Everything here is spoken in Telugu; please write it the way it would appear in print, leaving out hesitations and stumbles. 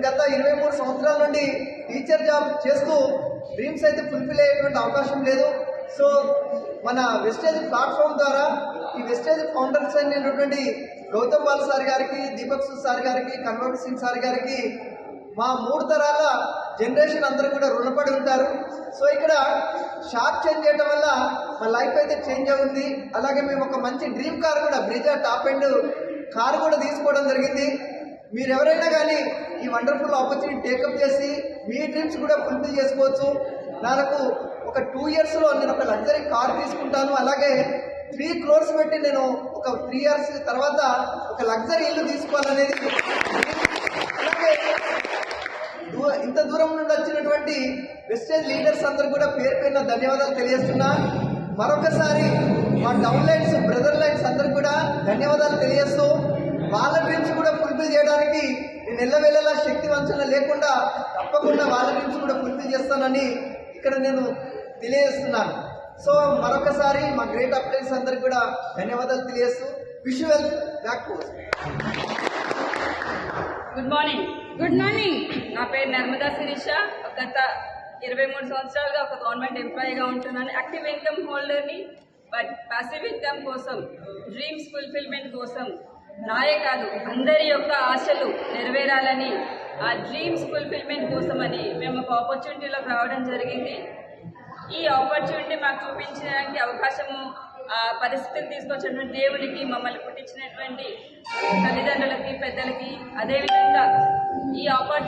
గత 23 సంవత్సరాల నుండి టీచర్ జాబ్ చేస్తూ డ్రీమ్స్ అయితే ఫుల్ఫిల్ అయ్యేటువంటి అవకాశం లేదు. సో మన వెస్టేజ్ ప్లాట్ఫామ్ ద్వారా ఈ వెస్టేజ్ ఫౌండర్స్ అయినటువంటి గౌతమ్ బాల్ సార్ గారికి, దీపక్ సూద్ సార్ గారికి, కన్వర్ సింగ్ సార్ గారికి మా 3 తరాల జనరేషన్ అందరూ కూడా రుణపడి ఉంటారు. సో ఇక్కడ షాప్ చేంజ్ చేయడం వల్ల మా లైఫ్ అయితే చేంజ్ అవుతుంది. అలాగే మేము ఒక మంచి డ్రీమ్ కార్ కూడా, బ్రిజా టాప్ అండ్ కారు కూడా తీసుకోవడం జరిగింది. మీరు ఎవరైనా కానీ ఈ వండర్ఫుల్ ఆపర్చునిటీ టేకప్ చేసి మీ డ్రీమ్స్ కూడా ఫుల్ఫిల్ చేసుకోవచ్చు. నాకు ఒక 2 ఇయర్స్లో నేను ఒక లగ్జరీ కార్ తీసుకుంటాను. అలాగే 3 crores పెట్టి నేను ఒక 3 years తర్వాత ఒక లగ్జరీ ఇల్లు తీసుకోవాలనేది. అలాగే ఇంత దూరం నుండి వచ్చినటువంటి వెస్టేజ్ లీడర్స్ అందరూ కూడా పేరు పేరున ధన్యవాదాలు తెలియజేస్తున్నా. మరొకసారి మా డౌన్ లైన్స్, బ్రదర్ లైన్స్ అందరూ కూడా ధన్యవాదాలు తెలియజేస్తూ, వాళ్ళ డ్రీమ్స్ కూడా ఫుల్ఫిల్ చేయడానికి నేను ఎల్లవేళలా శక్తి వంచన లేకుండా తప్పకుండా వాళ్ళ డ్రీమ్స్ కూడా ఫుల్ఫిల్ చేస్తానని ఇక్కడ నేను తెలియజేస్తున్నాను. సో మరొకసారి మా గ్రేట్ అప్లైన్స్ అందరికి కూడా ధన్యవాదాలు తెలియజేస్తూ visual back post. Good morning. Good morning. నా పేరు నర్మదా శిరీష. గత 23 సంవత్సరాలుగా ఒక గవర్నమెంట్ ఎంప్లాయీగా ఉంటున్నాను. యాక్టివ్ ఇన్కమ్ హోల్డర్ని. బట్ పాసివ్ ఇన్కమ్ కోసం, డ్రీమ్స్ ఫుల్ఫిల్మెంట్ కోసం, నాయే కాదు అందరి యొక్క ఆశలు నెరవేరాలని, ఆ డ్రీమ్స్ ఫుల్ఫిల్మెంట్ కోసమని మేము ఒక ఆపర్చునిటీలోకి రావడం జరిగింది. ఈ ఆపర్చునిటీ మాకు చూపించడానికి అవకాశము, పరిస్థితులు తీసుకొచ్చినటువంటి దేవుడికి, మమ్మల్ని పుట్టించినటువంటి తల్లిదండ్రులకి, పెద్దలకి, అదేవిధంగా ఈ ఆపర్చునిటీ